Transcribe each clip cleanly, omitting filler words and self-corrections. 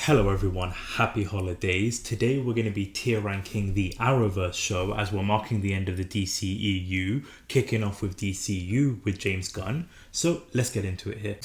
Hello everyone, happy holidays. Today we're going to be tier ranking the Arrowverse show as we're marking the end of the DCEU, kicking off with DCEU with James Gunn. So let's get into it here.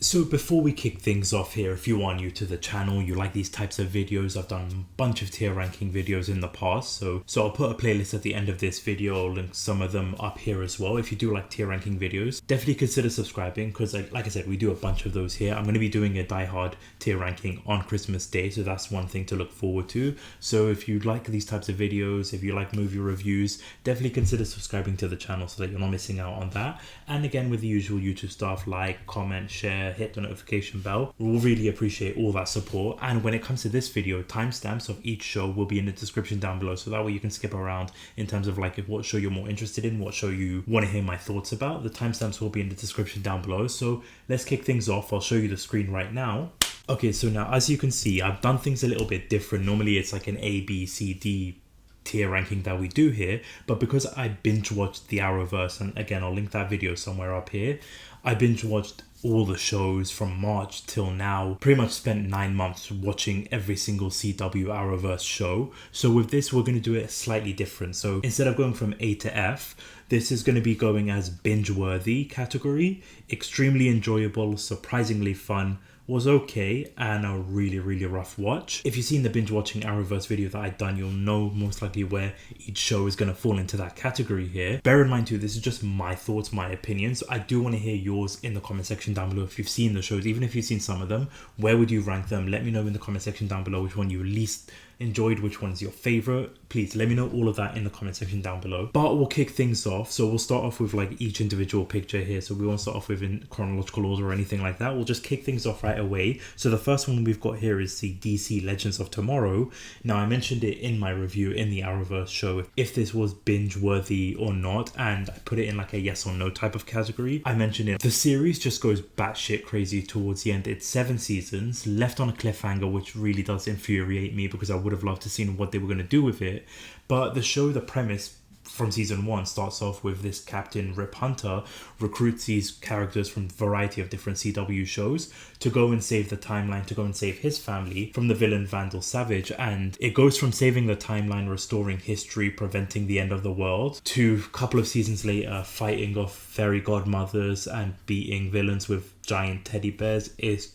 So before we kick things off here, if you are new to the channel, you like these types of videos, I've done a bunch of tier ranking videos in the past. So I'll put a playlist at the end of this video. I'll link some of them up here as well. If you do like tier ranking videos, definitely consider subscribing because like I said, we do a bunch of those here. I'm going to be doing a Die Hard tier ranking on Christmas Day. So that's one thing to look forward to. So if you like these types of videos, if you like movie reviews, definitely consider subscribing to the channel so that you're not missing out on that. And again, with the usual YouTube stuff, like, comment, share, hit the notification bell. We'll really appreciate all that support. And when it comes to this video, timestamps of each show will be in the description down below, so that way you can skip around in terms of like what show you're more interested in, what show you want to hear my thoughts about. The timestamps will be in the description down below. So let's kick things off. I'll show you the screen right now. Okay, so now as you can see, I've done things a little bit different. Normally it's like an A, B, C, D tier ranking that we do here, but because I binge watched the Arrowverse, and again I'll link that video somewhere up here, I binge watched all the shows from March till now. Pretty much spent 9 months watching every single CW Arrowverse show. So with this, we're going to do it slightly different. So instead of going from A to F, this is going to be going as binge-worthy category, extremely enjoyable, surprisingly fun, was okay, and a really rough watch. If you've seen the binge watching Arrowverse video that I've done, you'll know most likely where each show is going to fall into that category here. Bear in mind too, this is just my thoughts, my opinions. I do want to hear yours in the comment section down below. If you've seen the shows, even if you've seen some of them, where would you rank them? Let me know in the comment section down below which one you least enjoyed, which one's your favorite. Please let me know all of that in the comment section down below. But we'll kick things off. So we'll start off with like each individual picture here. So we won't start off with in chronological order or anything like that. We'll just kick things off right away. So the first one we've got here is the DC Legends of Tomorrow. Now I mentioned it in my review in the Arrowverse show if this was binge worthy or not, and I put it in like a yes or no type of category. I mentioned it. The series just goes batshit crazy towards the end. It's 7 seasons, left on a cliffhanger, which really does infuriate me because I would have loved to see what they were going to do with it. But the show, the premise from season 1 starts off with this Captain Rip Hunter recruits these characters from a variety of different CW shows to go and save the timeline, to go and save his family from the villain Vandal Savage. And it goes from saving the timeline, restoring history, preventing the end of the world, to a couple of seasons later fighting off fairy godmothers and beating villains with giant teddy bears. Is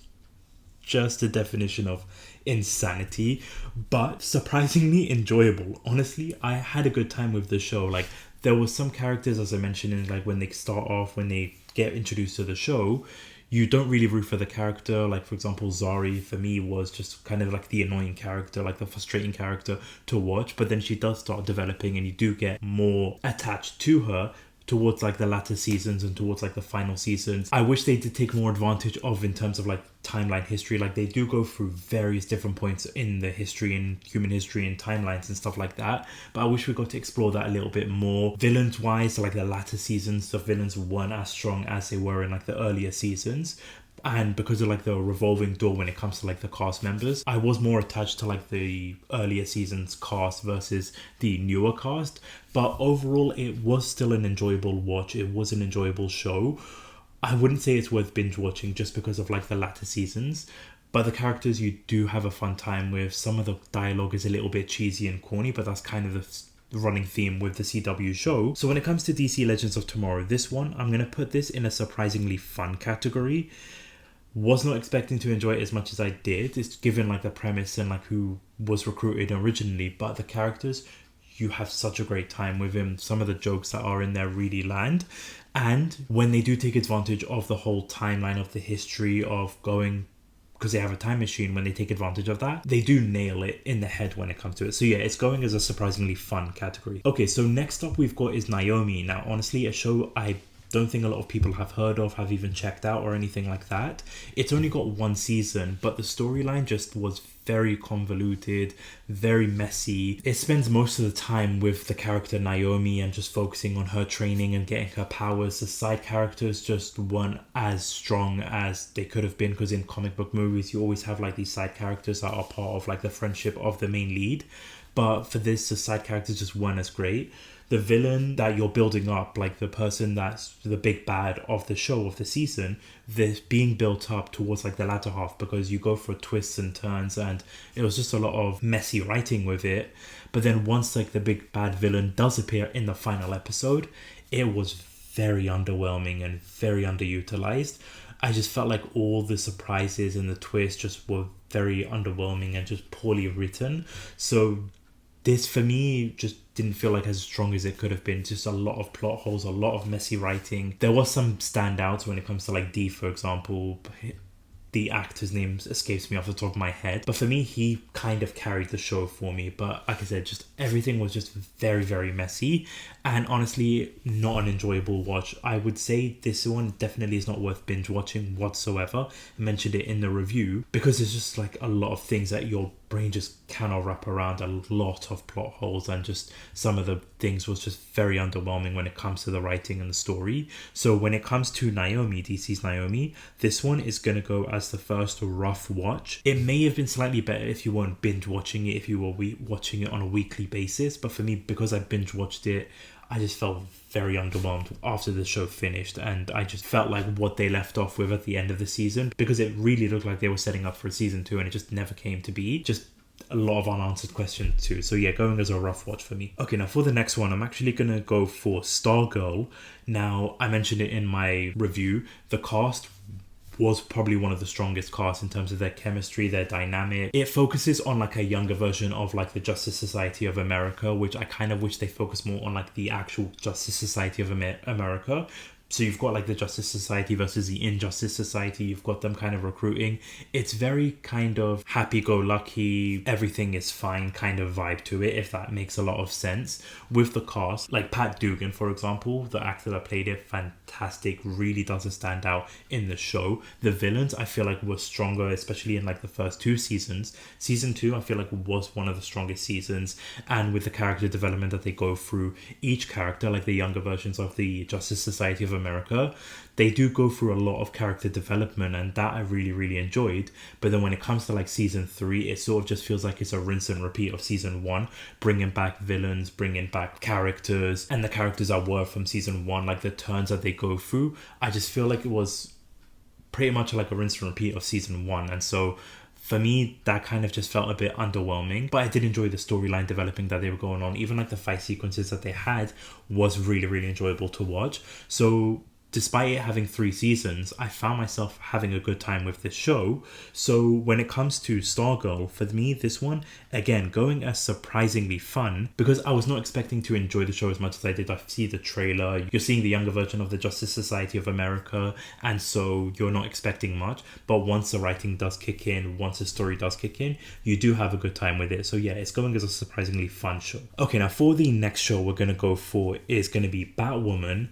just a definition of insanity, but surprisingly enjoyable. Honestly, I had a good time with the show. Like, there was some characters, as I mentioned, in like when they start off, when they get introduced to the show, you don't really root for the character. Like, for example, Zari for me was just kind of like the annoying character, like the frustrating character to watch, but then she does start developing and you do get more attached to her towards like the latter seasons and towards like the final seasons. I wish they did take more advantage of in terms of like timeline history. Like, they do go through various different points in the history and human history and timelines and stuff like that, but I wish we got to explore that a little bit more. Villains wise, like the latter seasons, the villains weren't as strong as they were in like the earlier seasons. And because of like the revolving door when it comes to like the cast members, I was more attached to like the earlier seasons cast versus the newer cast. But overall, it was still an enjoyable watch. It was an enjoyable show. I wouldn't say it's worth binge watching just because of like the latter seasons, but the characters you do have a fun time with. Some of the dialogue is a little bit cheesy and corny, but that's kind of the running theme with the CW show. So when it comes to DC Legends of Tomorrow, this one, I'm going to put this in a surprisingly fun category. Was not expecting to enjoy it as much as I did. It's given like the premise and like who was recruited originally, but the characters, you have such a great time with him. Some of the jokes that are in there really land. And when they do take advantage of the whole timeline of the history of going, because they have a time machine, when they take advantage of that, they do nail it in the head when it comes to it. So yeah, it's going as a surprisingly fun category. Okay, so next up we've got is Naomi. Now, honestly, a show I don't think a lot of people have heard of, have even checked out or anything like that. It's only got 1 season, but the storyline just was very convoluted, very messy. It spends most of the time with the character Naomi and just focusing on her training and getting her powers. The side characters just weren't as strong as they could have been, because in comic book movies you always have like these side characters that are part of like the friendship of the main lead. but for this, the side characters just weren't as great. The villain that you're building up, like the person that's the big bad of the show, of the season, this being built up towards like the latter half, because you go for twists and turns, and it was just a lot of messy writing with it. But then once like the big bad villain does appear in the final episode, it was very underwhelming and very underutilized. I just felt like all the surprises and the twists just were very underwhelming and just poorly written. So this for me just didn't feel like as strong as it could have been. Just a lot of plot holes, a lot of messy writing. There was some standouts when it comes to like D, for example. The actor's name escapes me off the top of my head, but for me, he kind of carried the show for me. But like I said, just everything was just very, very messy, and honestly not an enjoyable watch. I would say this one definitely is not worth binge watching whatsoever. I mentioned it in the review because there's just like a lot of things that your brain just cannot wrap around, a lot of plot holes, and just some of the things was just very underwhelming when it comes to the writing and the story. So when it comes to Naomi, DC's Naomi, this one is going to go as the first rough watch. It may have been slightly better if you weren't binge watching it, if you were watching it on a weekly basis, but for me, because I binge watched it, I just felt very underwhelmed after the show finished, and I just felt like what they left off with at the end of the season, because it really looked like they were setting up for season 2 and it just never came to be. Just a lot of unanswered questions too. So yeah, going as a rough watch for me. Okay, now for the next one, I'm actually gonna go for Stargirl. Now, I mentioned it in my review, the cast was probably one of the strongest casts in terms of their chemistry, their dynamic. It focuses on like a younger version of like the Justice Society of America, which I kind of wish they focused more on like the actual Justice Society of America. So you've got like the Justice Society versus the Injustice Society. You've got them kind of recruiting. It's very kind of happy-go-lucky, everything is fine kind of vibe to it, if that makes a lot of sense. With the cast, like Pat Dugan, for example, the actor that played it, fantastic, really doesn't stand out in the show. The villains, I feel like, were stronger, especially in like the first 2 seasons. Season 2, I feel like, was one of the strongest seasons. And with the character development that they go through, each character, like the younger versions of the Justice Society of America, they do go through a lot of character development, and that I really, really enjoyed. But then when it comes to like season 3, it sort of just feels like it's a rinse and repeat of season 1, bringing back villains, bringing back characters, and the characters that were from season 1, like the turns that they go through. I just feel like it was pretty much like a rinse and repeat of season 1, and so for me, that kind of just felt a bit underwhelming, but I did enjoy the storyline developing that they were going on. Even like the fight sequences that they had was really, really enjoyable to watch. So despite it having 3 seasons, I found myself having a good time with this show. So when it comes to Stargirl, for me, this one, again, going as surprisingly fun, because I was not expecting to enjoy the show as much as I did. I see the trailer, you're seeing the younger version of the Justice Society of America, and so you're not expecting much. But once the writing does kick in, once the story does kick in, you do have a good time with it. So yeah, it's going as a surprisingly fun show. Okay, now for the next show we're going to go for is going to be Batwoman.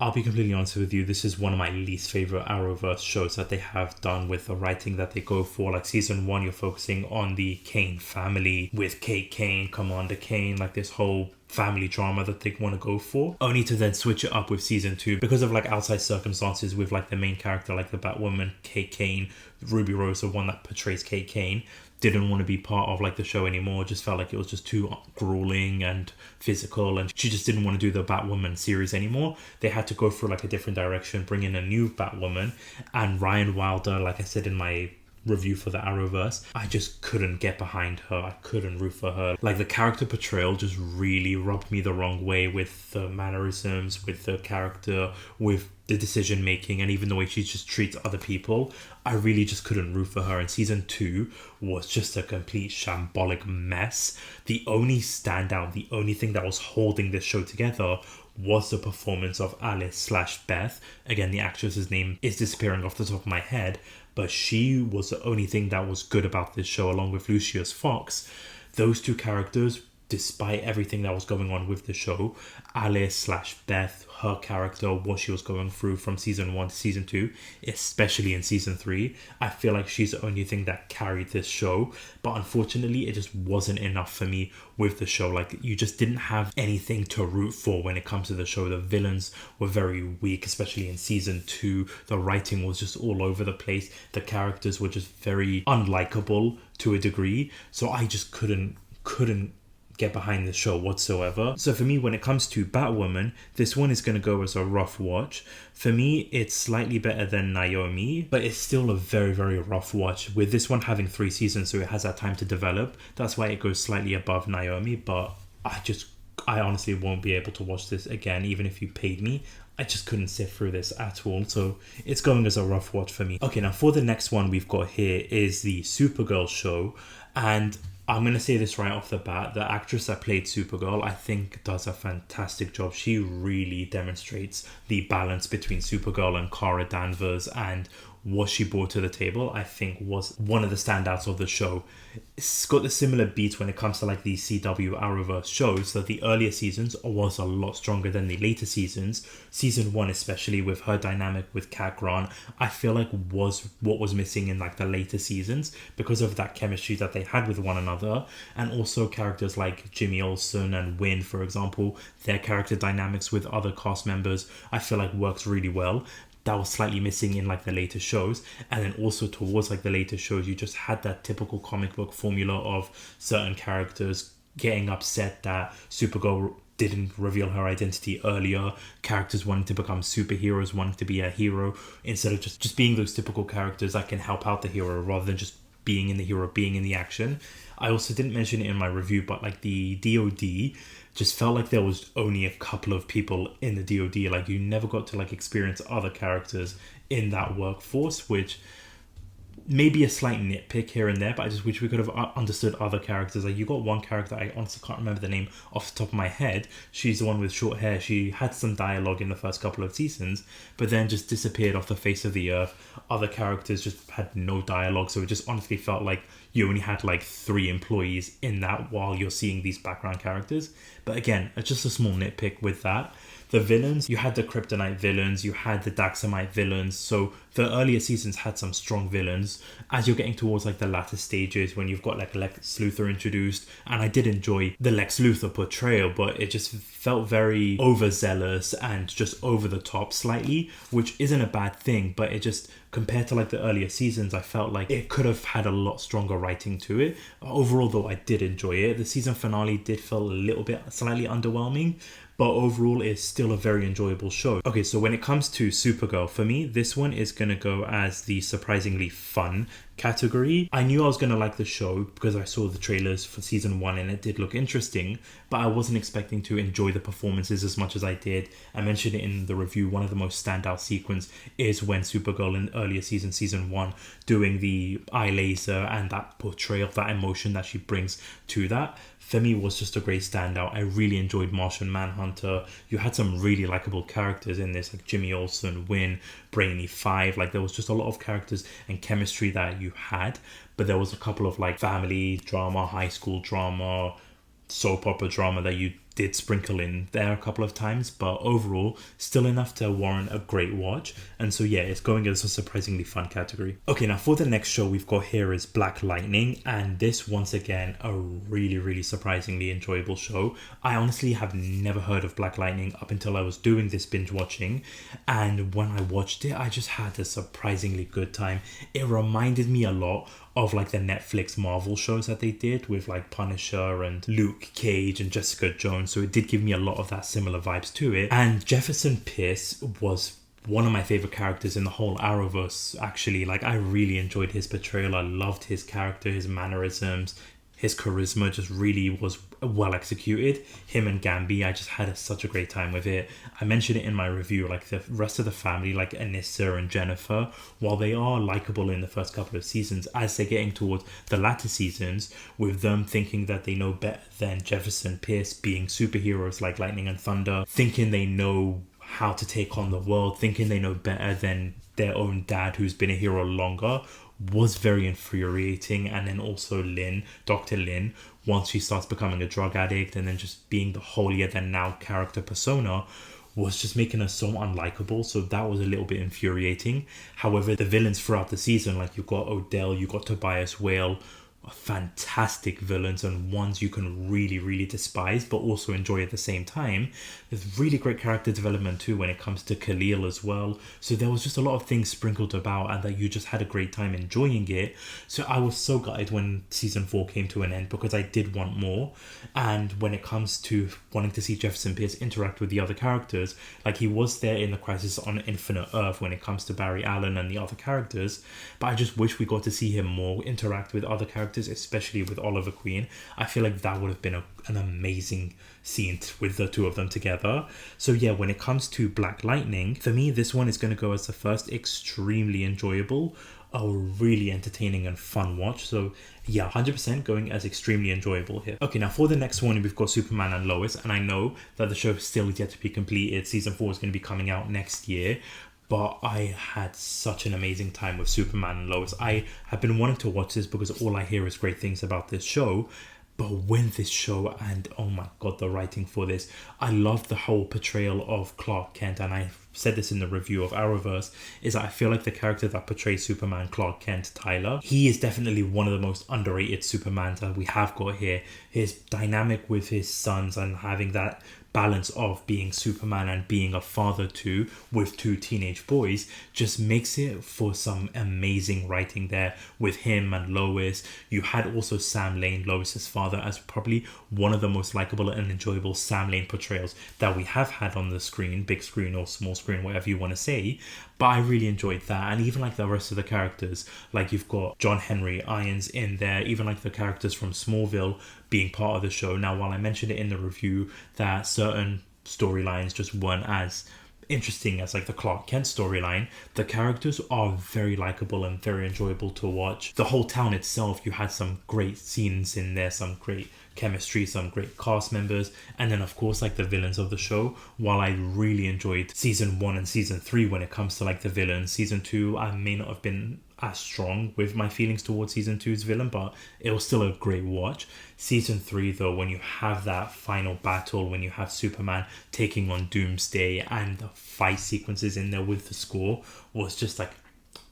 I'll be completely honest with you, this is one of my least favorite Arrowverse shows that they have done with the writing that they go for. Like season 1, you're focusing on the Kane family with Kate Kane, Commander Kane, like this whole family drama that they want to go for, only to then switch it up with season 2 because of like outside circumstances with like the main character, like the Batwoman, Kate Kane. Ruby Rose, the one that portrays Kate Kane, didn't want to be part of like the show anymore. Just felt like it was just too grueling and physical, and she just didn't want to do the Batwoman series anymore. They had to go through like a different direction, bring in a new Batwoman. And Ryan Wilder, like I said in my review for the Arrowverse, I just couldn't get behind her. I couldn't root for her. Like the character portrayal just really rubbed me the wrong way, with the mannerisms, with the character, with the decision making, and even the way she just treats other people. I really just couldn't root for her. And season 2 was just a complete shambolic mess. The only standout, the only thing that was holding this show together was the performance of Alice/Beth. Again, the actress's name is disappearing off the top of my head, but she was the only thing that was good about this show, along with Lucius Fox. Those 2 characters, despite everything that was going on with the show, Alice/Beth, her character, what she was going through from season 1 to season 2, especially in season 3, I feel like she's the only thing that carried this show. But unfortunately, it just wasn't enough for me with the show. Like, you just didn't have anything to root for when it comes to the show. The villains were very weak, especially in season 2. The writing was just all over the place. The characters were just very unlikable to a degree. So I just couldn't couldn't get behind the show whatsoever. So for me, when it comes to Batwoman, this one is going to go as a rough watch. For me, it's slightly better than Naomi, but it's still a very, very rough watch. With this one having 3 seasons, so it has that time to develop. That's why it goes slightly above Naomi, but I honestly won't be able to watch this again, even if you paid me. I just couldn't sit through this at all, so it's going as a rough watch for me. Okay, now for the next one we've got here is the Supergirl show, and I'm going to say this right off the bat. The actress that played Supergirl, I think, does a fantastic job. She really demonstrates the balance between Supergirl and Kara Danvers, and what she brought to the table, I think, was one of the standouts of the show. It's got the similar beats when it comes to like the CW Arrowverse shows, that the earlier seasons was a lot stronger than the later seasons. Season 1, especially with her dynamic with Cat Grant, I feel like was what was missing in like the later seasons, because of that chemistry that they had with one another. And also characters like Jimmy Olsen and Wynn, for example, their character dynamics with other cast members, I feel like works really well. That was slightly missing in like the later shows. And then also towards like the later shows, you just had that typical comic book formula of certain characters getting upset that Supergirl didn't reveal her identity earlier, characters wanting to become superheroes, wanting to be a hero, instead of just being those typical characters that can help out the hero rather than just being in the hero, being in the action. I also didn't mention it in my review, but like the DOD just felt like there was only a couple of people in the DOD. Like, you never got to like experience other characters in that workforce, which may be a slight nitpick here and there, but I just wish we could have understood other characters. Like, you got one character, I honestly can't remember the name off the top of my head. She's the one with short hair. She had some dialogue in the first couple of seasons, but then just disappeared off the face of the earth. Other characters just had no dialogue, so it just honestly felt like you only had like 3 employees in that while you're seeing these background characters. But again, it's just a small nitpick with that. The villains, you had the Kryptonite villains, you had the Daxamite villains, so the earlier seasons had some strong villains. As you're getting towards like the latter stages, when you've got like Lex Luthor introduced, and I did enjoy the Lex Luthor portrayal, but it just felt very overzealous and just over the top slightly, which isn't a bad thing, but it just, compared to like the earlier seasons, I felt like it could have had a lot stronger writing to it. Overall though, I did enjoy it. The season finale did feel a little bit slightly underwhelming, but overall it's still a very enjoyable show. Okay, so when it comes to Supergirl, for me, this one is going to go as the surprisingly fun category. I knew I was going to like the show because I saw the trailers for season 1 and it did look interesting, but I wasn't expecting to enjoy the performances as much as I did. I mentioned it in the review, one of the most standout sequences is when Supergirl in earlier season 1, doing the eye laser and that portrayal, that emotion that she brings to that, for me was just a great standout. I really enjoyed Martian Manhunter. You had some really likable characters in this, like Jimmy Olsen, Wynn, Brainy 5. Like, there was just a lot of characters and chemistry that you had, but there was a couple of like family drama, high school drama, soap opera drama that you did sprinkle in there a couple of times, but overall still enough to warrant a great watch. And so yeah, it's going as a surprisingly fun category. Okay, now for the next show we've got here is Black Lightning, and this, once again, a really surprisingly enjoyable show. I honestly have never heard of Black Lightning up until I was doing this binge watching, and when I watched it, I just had a surprisingly good time. It reminded me a lot of like the Netflix Marvel shows that they did with like Punisher and Luke Cage and Jessica Jones, so it did give me a lot of that similar vibes to it. And Jefferson Pierce was one of my favorite characters in the whole Arrowverse, actually. Like, I really enjoyed his portrayal. I loved his character, his mannerisms, his charisma just really was well executed. Him and Gambi, I just had such a great time with it. I mentioned it in my review, like the rest of the family, like Anissa and Jennifer, while they are likable in the first couple of seasons, as they're getting towards the latter seasons, with them thinking that they know better than Jefferson Pierce, being superheroes like Lightning and Thunder, thinking they know how to take on the world, thinking they know better than their own dad who's been a hero longer, was very infuriating. And then also Lynn, Dr. Lynn, once she starts becoming a drug addict and then just being the holier than now character persona, was just making her so unlikable. So that was a little bit infuriating. However, the villains throughout the season, like you got Odell, you got Tobias Whale, fantastic villains and ones you can really despise but also enjoy at the same time. There's really great character development too when it comes to Khalil as well. So there was just a lot of things sprinkled about and that you just had a great time enjoying it. So I was so gutted when season 4 came to an end because I did want more. And when it comes to wanting to see Jefferson Pierce interact with the other characters, like he was there in the Crisis on Infinite Earth when it comes to Barry Allen and the other characters, but I just wish we got to see him more interact with other characters, especially with Oliver Queen. I feel like that would have been an amazing scene with the two of them together. So yeah, when it comes to Black Lightning, for me this one is going to go as the first extremely enjoyable, a really entertaining and fun watch. So yeah, 100% going as extremely enjoyable here. Okay, now for the next one we've got Superman and Lois, and I know that the show still is yet to be completed. Season 4 is going to be coming out next year, but I had such an amazing time with Superman and Lois. I have been wanting to watch this because all I hear is great things about this show. But when this show, and oh my god, the writing for this, I love the whole portrayal of Clark Kent, and I said this in the review of Arrowverse, is that I feel like the character that portrays Superman, Clark Kent, Tyler, he is definitely one of the most underrated Supermans that we have got here. His dynamic with his sons and having that balance of being Superman and being a father too with two teenage boys just makes it for some amazing writing there with him and Lois. You had also Sam Lane, Lois's father, as probably one of the most likable and enjoyable Sam Lane portrayals that we have had on the screen, big screen or small screen, whatever you want to say. But I really enjoyed that, and even like the rest of the characters, like you've got John Henry Irons in there, even like the characters from Smallville being part of the show. Now, while I mentioned it in the review that certain storylines just weren't as interesting as like the Clark Kent storyline, the characters are very likable and very enjoyable to watch. The whole town itself, you had some great scenes in there, some great chemistry, some great cast members, and then of course like the villains of the show. While I really enjoyed season 1 and season 3 when it comes to like the villains, season 2 I may not have been as strong with my feelings towards season 2's villain, but it was still a great watch. Season 3 though, when you have that final battle, when you have Superman taking on Doomsday and the fight sequences in there with the score, was just like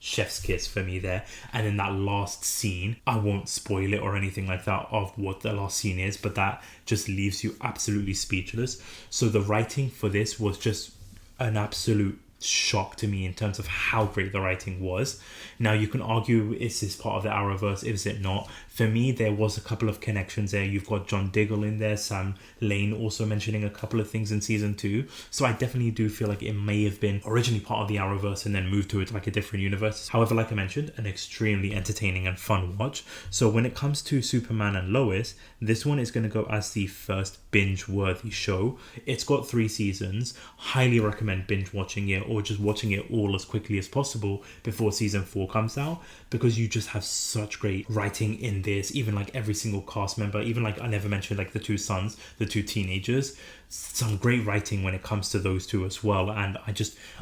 chef's kiss for me there. And in that last scene, I won't spoil it or anything like that of what the last scene is, but that just leaves you absolutely speechless. So the writing for this was just an absolute shock to me in terms of how great the writing was. Now you can argue, is this part of the Arrowverse, is it not? For me, there was a couple of connections there. You've got John Diggle in there, Sam Lane also mentioning a couple of things in season 2. So I definitely do feel like it may have been originally part of the Arrowverse and then moved to it like a different universe. However, like I mentioned, an extremely entertaining and fun watch. So when it comes to Superman and Lois, this one is going to go as the first binge-worthy show. It's got 3 seasons. Highly recommend binge watching it or just watching it all as quickly as possible before season 4 comes out, because you just have such great writing in this. Even like every single cast member, even like I never mentioned like the 2 sons, the 2 teenagers, some great writing when it comes to those 2 as well. And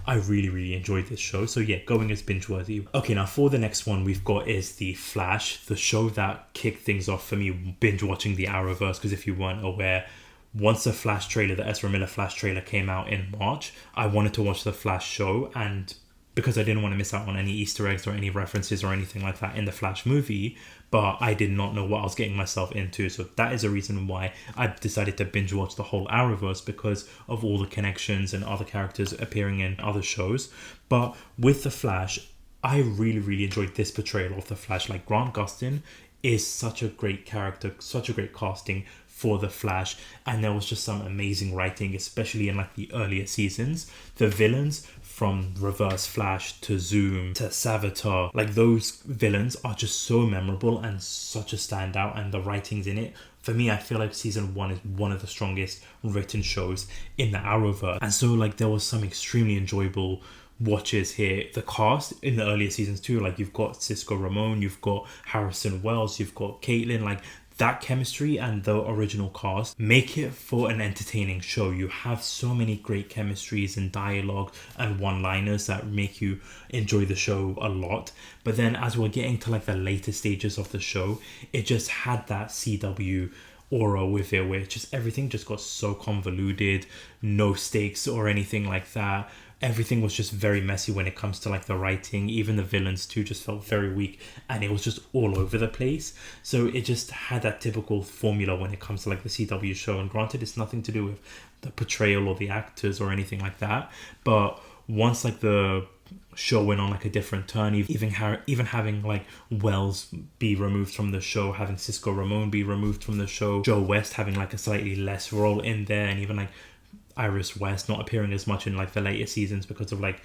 I really enjoyed this show. So yeah, going as binge worthy. Okay, now for the next one we've got is The Flash, the show that kicked things off for me binge watching the Arrowverse. Because if you weren't aware, once the Flash trailer, the Ezra Miller Flash trailer came out in March, I wanted to watch the Flash show, and because I didn't want to miss out on any Easter eggs or any references or anything like that in the Flash movie, but I did not know what I was getting myself into. So that is a reason why I decided to binge watch the whole Arrowverse, because of all the connections and other characters appearing in other shows. But with the Flash, I really enjoyed this portrayal of the Flash. Like Grant Gustin is such a great character, such a great casting for the Flash, and there was just some amazing writing, especially in like the earlier seasons. The villains, from Reverse Flash to Zoom to Savitar, like those villains are just so memorable and such a standout, and the writings in it, for me, I feel like season 1 is one of the strongest written shows in the Arrowverse. And so like there was some extremely enjoyable watches here. The cast in the earlier seasons too, like you've got Cisco Ramon, you've got Harrison Wells, you've got Caitlin, like that chemistry and the original cast make it for an entertaining show. You have so many great chemistries and dialogue and one-liners that make you enjoy the show a lot. But then as we're getting to like the later stages of the show, it just had that CW aura with it, where just everything just got so convoluted, no stakes or anything like that. everything was just very messy when it comes to like the writing. Even the villains too just felt very weak, and it was just all over the place. So it just had that typical formula when it comes to like the CW show. And granted, it's nothing to do with the portrayal or the actors or anything like that, but once like the show went on like a different turn, even having like Wells be removed from the show, having Cisco Ramon be removed from the show, Joe West having like a slightly less role in there, and even like Iris West not appearing as much in like the later seasons because of like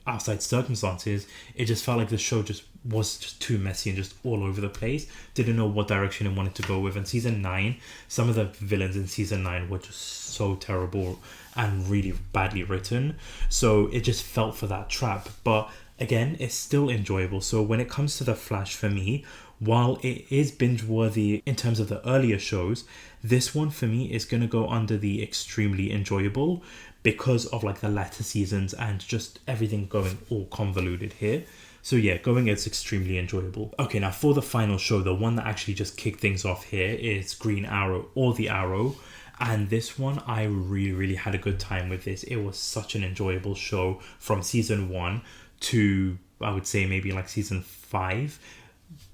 outside circumstances, it just felt like the show was just too messy and just all over the place. Didn't know what direction it wanted to go with. And season 9, some of the villains in season 9 were just so terrible and really badly written, so it just felt for that trap. But again, it's still enjoyable. So when it comes to The Flash, for me, while it is binge worthy in terms of the earlier shows, this one for me is going to go under the extremely enjoyable because of like the latter seasons and just everything going all convoluted here. So yeah, going as extremely enjoyable. Okay, now for the final show, the one that actually just kicked things off here is Green Arrow or The Arrow. And this one, I really had a good time with this. It was such an enjoyable show from season 1 to, I would say, maybe like season 5.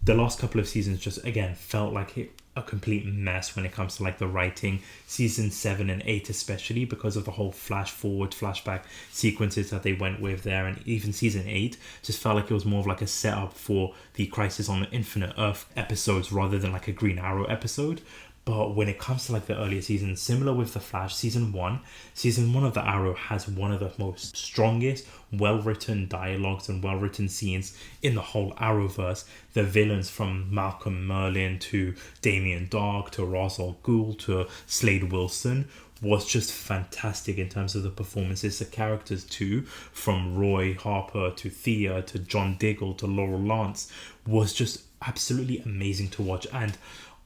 The last couple of seasons just, again, felt like a complete mess when it comes to like the writing. Season 7 and 8 especially, because of the whole flash forward, flashback sequences that they went with there. And even season 8 just felt like it was more of like a setup for the Crisis on Infinite Earth episodes rather than like a Green Arrow episode. But when it comes to like the earlier seasons, similar with The Flash, season 1 of The Arrow has one of the most strongest, well-written dialogues and well-written scenes in the whole Arrowverse. The villains from Malcolm Merlyn to Damien Dark to Ra's al Ghul to Slade Wilson was just fantastic in terms of the performances. The characters too, from Roy Harper to Thea to John Diggle to Laurel Lance, was just absolutely amazing to watch. And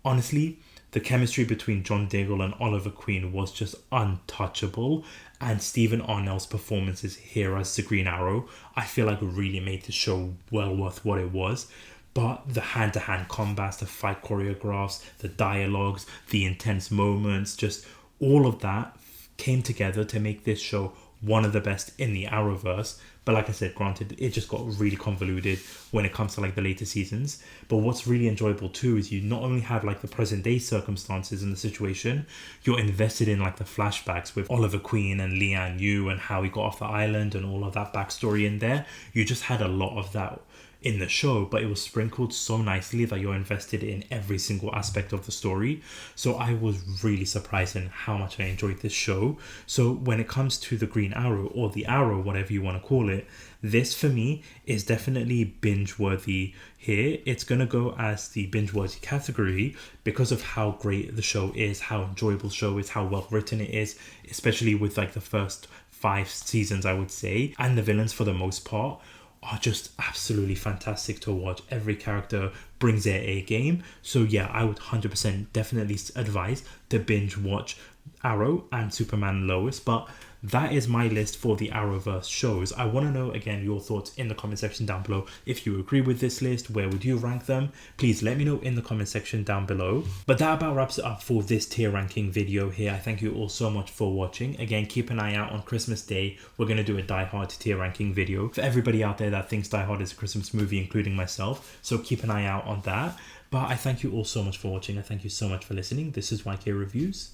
honestly, the chemistry between John Diggle and Oliver Queen was just untouchable, and Stephen Arnell's performances here as the Green Arrow, I feel like really made the show well worth what it was. But the hand-to-hand combats, the fight choreographs, the dialogues, the intense moments, just all of that came together to make this show one of the best in the Arrowverse. But like I said, granted, it just got really convoluted when it comes to like the later seasons. But what's really enjoyable too is you not only have like the present day circumstances in the situation, you're invested in like the flashbacks with Oliver Queen and Lian Yu and how he got off the island and all of that backstory in there. You just had a lot of that in the show, but it was sprinkled so nicely that you're invested in every single aspect of the story. So I was really surprised in how much I enjoyed this show. So when it comes to the Green Arrow or the Arrow, whatever you want to call it, this for me is definitely binge worthy here. It's gonna go as the binge worthy category because of how great the show is, how enjoyable the show is, how well written it is, especially with like the first 5 seasons, I would say. And the villains, for the most part, are just absolutely fantastic to watch. Every character brings their A game. So yeah, I would 100% definitely advise to binge watch Arrow and Superman and Lois. But that is my list for the Arrowverse shows. I want to know again your thoughts in the comment section down below. If you agree with this list, where would you rank them? Please let me know in the comment section down below. But that about wraps it up for this tier ranking video here. I thank you all so much for watching. Again, keep an eye out on Christmas Day. We're going to do a Die Hard tier ranking video for everybody out there that thinks Die Hard is a Christmas movie, including myself. So keep an eye out on that. But I thank you all so much for watching. I thank you so much for listening. This is YK Reviews.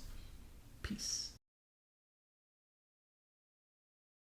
Peace.